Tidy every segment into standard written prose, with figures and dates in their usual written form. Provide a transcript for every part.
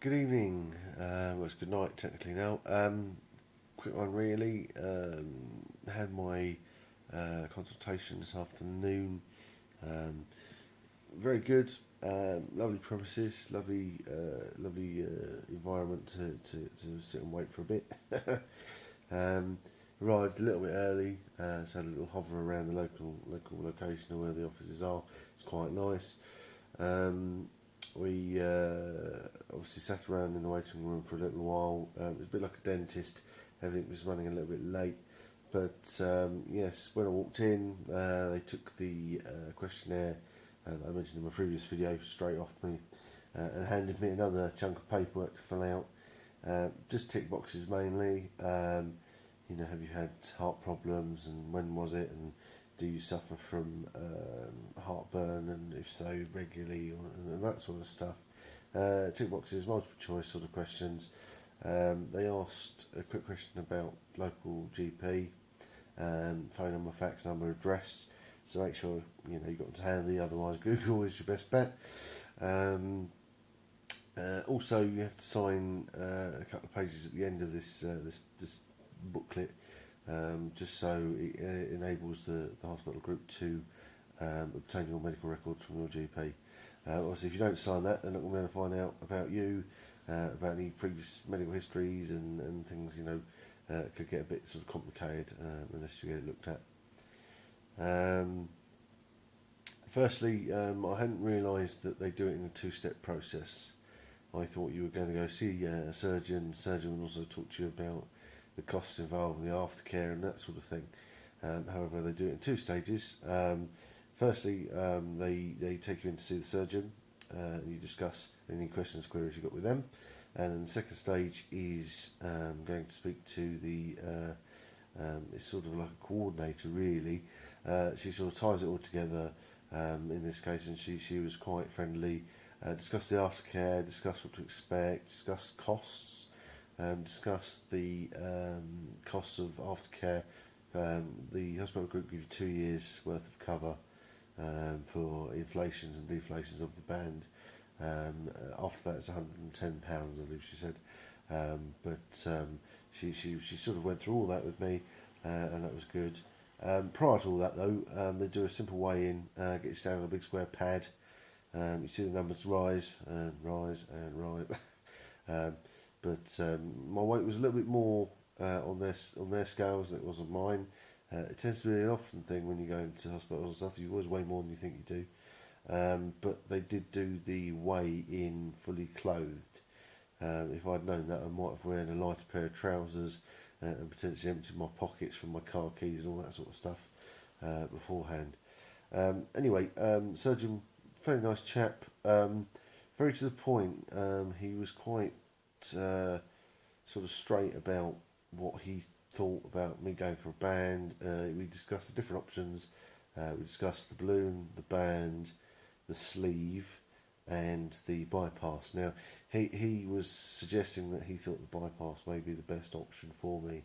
Good evening. Well, it's good night technically now. Quick one really. Had my consultation this afternoon. Um, Very good. Lovely premises. Lovely environment to sit and wait for a bit. um, Arrived a little bit early, so had a little hover around the local location of where the offices are. It's quite nice. Um, we obviously sat around in the waiting room for a little while. It was a bit like a dentist. Everything was running a little bit late. But yes, when I walked in, they took the questionnaire that I mentioned in my previous video straight off me and handed me another chunk of paperwork to fill out. Just tick boxes mainly. Have you had heart problems and when was it? And do you suffer from heartburn, and if so, regularly, and that sort of stuff. Tick boxes, multiple choice sort of questions. They asked a quick question about local GP, phone number, fax number, address. So make sure you got them to handy. Otherwise, Google is your best bet. Also, you have to sign a couple of pages at the end of this booklet, just so it enables the hospital group to obtain your medical records from your GP. Obviously, if you don't sign that, they're not going to be able to find out about you, about any previous medical histories and things. Could get a bit sort of complicated unless you get it looked at. Firstly, I hadn't realised that they do it in a two-step process. I thought you were going to go see a surgeon. The surgeon would also talk to you about the costs involved in the aftercare and that sort of thing. However, they do it in two stages. Firstly, they take you in to see the surgeon. And you discuss any questions, queries you've got with them. And then the second stage is going to speak to the, it's sort of like a coordinator really. She sort of ties it all together in this case, and she was quite friendly. Discuss the aftercare, discuss what to expect, discuss costs, discuss the costs of aftercare. The hospital group gives you 2 years worth of cover for inflations and deflations of the band. After that, it's £110, I believe she said. She sort of went through all that with me, and that was good. Prior to all that, though, they do a simple weigh-in, get you down on a big square pad. You see the numbers rise and rise and rise. My weight was a little bit more on their scales than it was on mine. It tends to be an often thing when you go into hospitals and stuff. You always weigh more than you think you do. But they did do the weigh-in fully clothed. If I'd known that, I might have worn a lighter pair of trousers and potentially emptied my pockets from my car keys and all that sort of stuff beforehand. Anyway, surgeon, very nice chap, very to the point. He was quite sort of straight about what he thought about me going for a band. We discussed the different options. We discussed the balloon, the band, the sleeve, and the bypass. Now, he was suggesting that he thought the bypass may be the best option for me.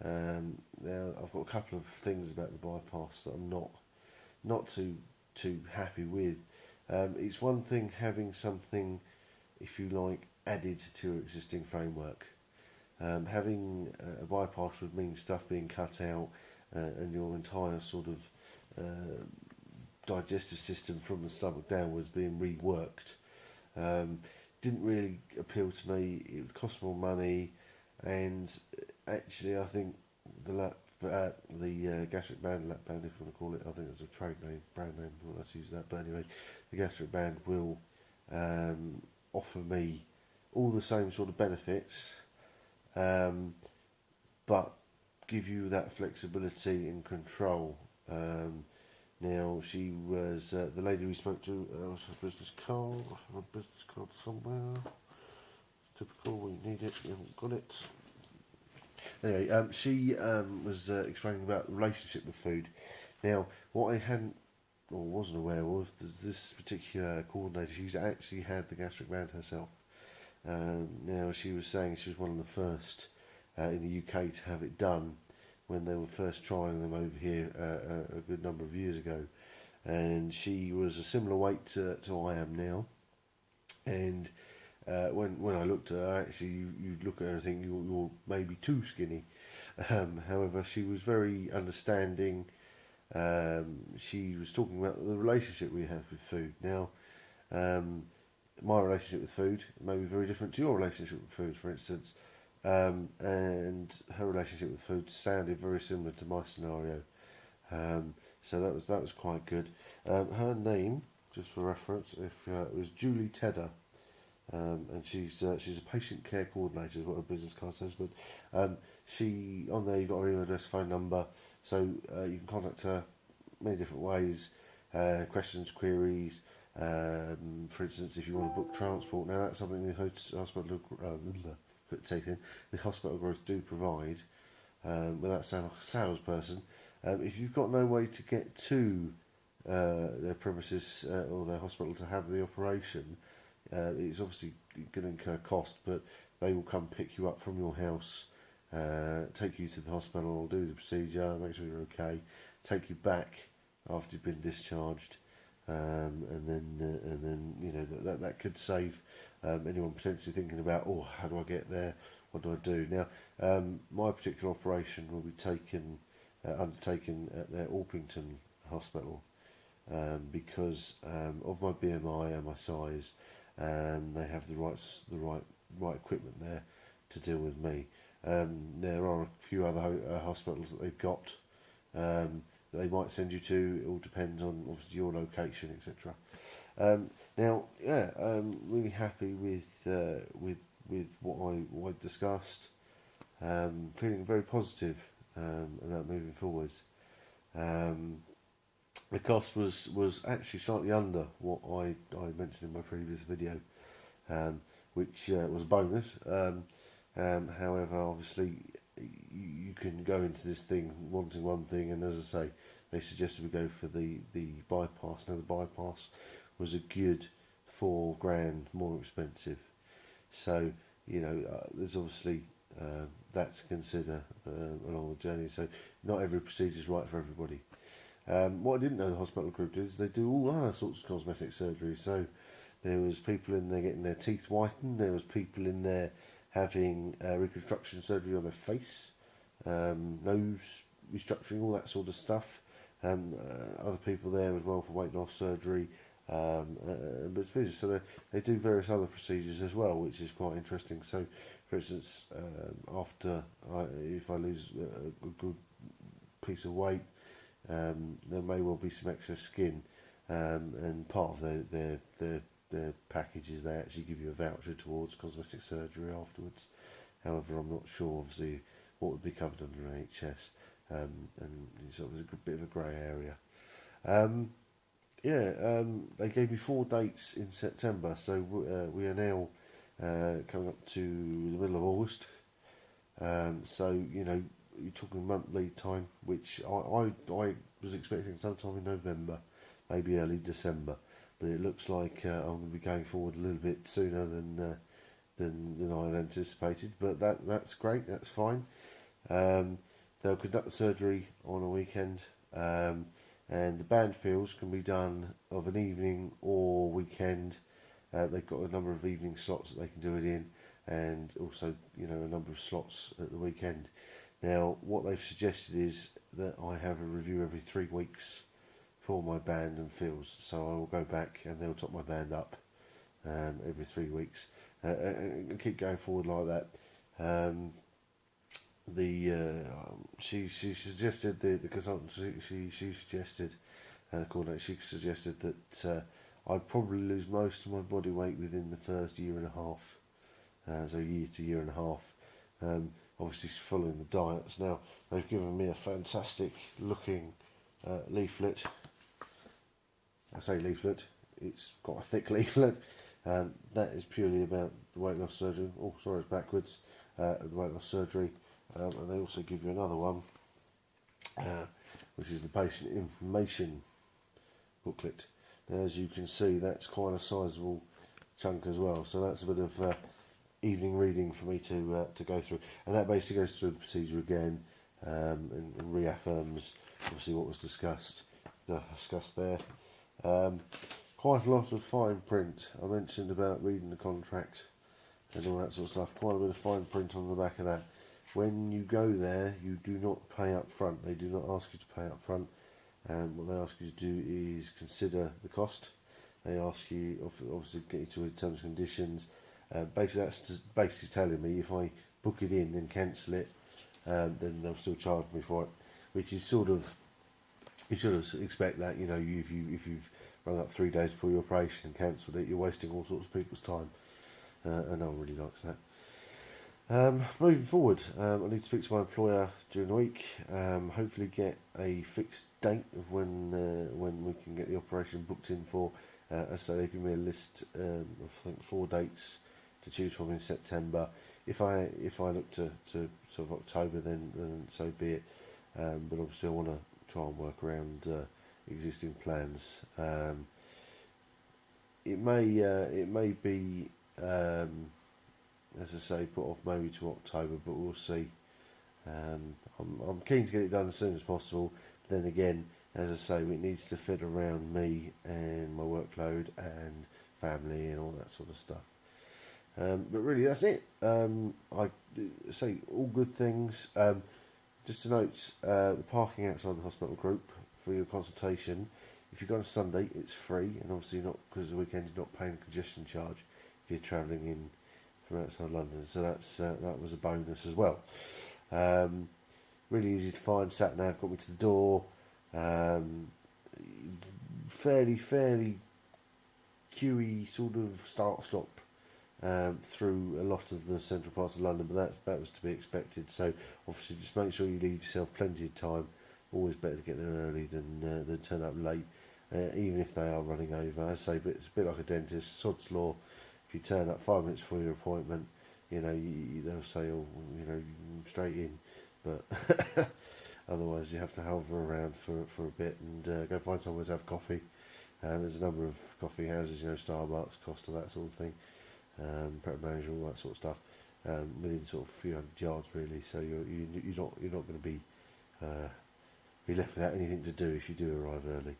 Now, I've got a couple of things about the bypass that I'm not too happy with. It's one thing having something, if you like, added to your existing framework. Having a bypass would mean stuff being cut out and your entire sort of digestive system from the stomach downwards being reworked. Didn't really appeal to me. It would cost more money, and actually I think the gastric band, lap band if you want to call it, I think it's a trade name, brand name, let's use that. But anyway, the gastric band will offer me all the same sort of benefits, but give you that flexibility and control. Now, she was the lady we spoke to. Was her business card. I have a business card somewhere. Typical, we need it. You haven't got it. Anyway, she was explaining about the relationship with food. Now, what I hadn't or wasn't aware of, this particular coordinator, she's actually had the gastric band herself. Now, she was saying she was one of the first in the UK to have it done when they were first trying them over here a good number of years ago. And she was a similar weight to I am now. And when I looked at her, actually, you'd look at her and think you're maybe too skinny. However, she was very understanding. She was talking about the relationship we have with food. Now, my relationship with food may be very different to your relationship with food, for instance. And her relationship with food sounded very similar to my scenario. So that was quite good. Her name, just for reference, it was Julie Tedder. And she's a patient care coordinator, is what her business card says. But she on there, you've got her email address, phone number, so you can contact her many different ways. Questions, queries. For instance, if you want to book transport, now that's something the hospital the hospital groups do provide. Without sounding like a salesperson, if you've got no way to get to their premises or their hospital to have the operation, it's obviously going to incur cost, but they will come pick you up from your house, take you to the hospital, do the procedure, make sure you're okay, take you back after you've been discharged, and then you know that could save anyone potentially thinking about, oh, how do I get there? What do I do? Now, my particular operation will be undertaken at their Orpington hospital, because of my BMI and my size. They have the right equipment there to deal with me. There are a few other hospitals that they've got that they might send you to. It all depends on obviously your location, etc. Now, yeah, I'm really happy with what I discussed. Feeling very positive about moving forwards. The cost was actually slightly under what I mentioned in my previous video, which was a bonus. However, obviously, you can go into this thing wanting one thing, and as I say, they suggested we go for the bypass. Now, the bypass was a good £4,000 more expensive. So, you know, there's obviously that to consider along the journey. So, not every procedure is right for everybody. What I didn't know the hospital group did is they do all other sorts of cosmetic surgery. So there was people in there getting their teeth whitened. There was people in there having reconstruction surgery on their face, nose restructuring, all that sort of stuff. Other people there as well for weight loss surgery. But it's busy. So they do various other procedures as well, which is quite interesting. So, for instance, if I lose a good piece of weight, there may well be some excess skin, and part of their package is they actually give you a voucher towards cosmetic surgery afterwards. However, I'm not sure obviously what would be covered under NHS, and it's always a bit of a grey area. They gave me 4 dates in September, so we are now coming up to the middle of August. So you know, you're talking month lead time, which I was expecting sometime in November, maybe early December, but it looks like I'm going to be going forward a little bit sooner than I had anticipated. But that's great, that's fine. They'll conduct the surgery on a weekend, and the band fields can be done of an evening or weekend. They've got a number of evening slots that they can do it in, and also, you know, a number of slots at the weekend. Now, what they've suggested is that I have a review every 3 weeks for my band and fills. So I will go back and they'll top my band up every 3 weeks, and keep going forward like that. She suggested the consultant. She suggested the coordinator. She suggested that I'd probably lose most of my body weight within the first year and a half. So year to year and a half. Obviously following the diets. Now, they've given me a fantastic looking leaflet. I say leaflet, it's got a thick leaflet. That is purely about the weight loss surgery. Oh, sorry, it's backwards. The weight loss surgery. And they also give you another one, which is the patient information booklet. Now, as you can see, that's quite a sizable chunk as well. So that's a bit of evening reading for me to go through, and that basically goes through the procedure again, and reaffirms obviously what was discussed there. Quite a lot of fine print. I mentioned about reading the contract and all that sort of stuff. Quite a bit of fine print on the back of that. When you go there, you do not pay up front. They do not ask you to pay up front. What they ask you to do is consider the cost. They ask you, obviously, get you to terms and conditions. Basically, that's just basically telling me if I book it in and cancel it, then they'll still charge me for it, which is sort of, you should have expect that. You know, if you've rung up 3 days before your operation and cancelled it, you're wasting all sorts of people's time, and no one really likes that. Moving forward, I need to speak to my employer during the week. Hopefully, get a fixed date of when we can get the operation booked in for. As I say, they give me a list of I think 4 dates to choose from in September. If I look to sort of October, then so be it. But obviously, I want to try and work around existing plans. It may be. As I say, put off maybe to October, but we'll see. I'm keen to get it done as soon as possible. But then again, as I say, it needs to fit around me and my workload and family and all that sort of stuff. But really, that's it. I say all good things. Just to note, the parking outside the hospital group for your consultation. If you go on a Sunday, it's free, and obviously not because of the weekend you're not paying a congestion charge if you're travelling in from outside London, so that was a bonus as well. Really easy to find. Sat nav got me to the door. Fairly queuey sort of start stop through a lot of the central parts of London, but that was to be expected. So obviously, just make sure you leave yourself plenty of time. Always better to get there early than turn up late, even if they are running over. As I say, but it's a bit like a dentist. Sod's law. If you turn up 5 minutes before your appointment, you know, they'll say, oh, you know, straight in. But otherwise, you have to hover around for a bit and go find somewhere to have coffee. There's a number of coffee houses, you know, Starbucks, Costa, that sort of thing, Pret Manager, all that sort of stuff, within sort of a few hundred yards, really. So you're not going to be left without anything to do if you do arrive early.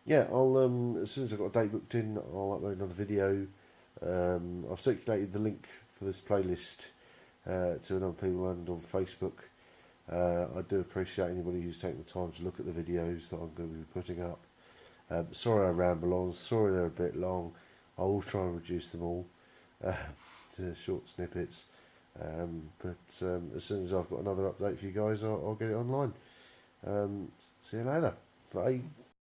Yeah, I'll as soon as I've got a date booked in, I'll upload another video. I've circulated the link for this playlist to a number of people and on Facebook. I do appreciate anybody who's taken the time to look at the videos that I'm going to be putting up. Sorry I ramble on, sorry they're a bit long. I will try and reduce them all to short snippets. But as soon as I've got another update for you guys, I'll get it online. See you later. Bye.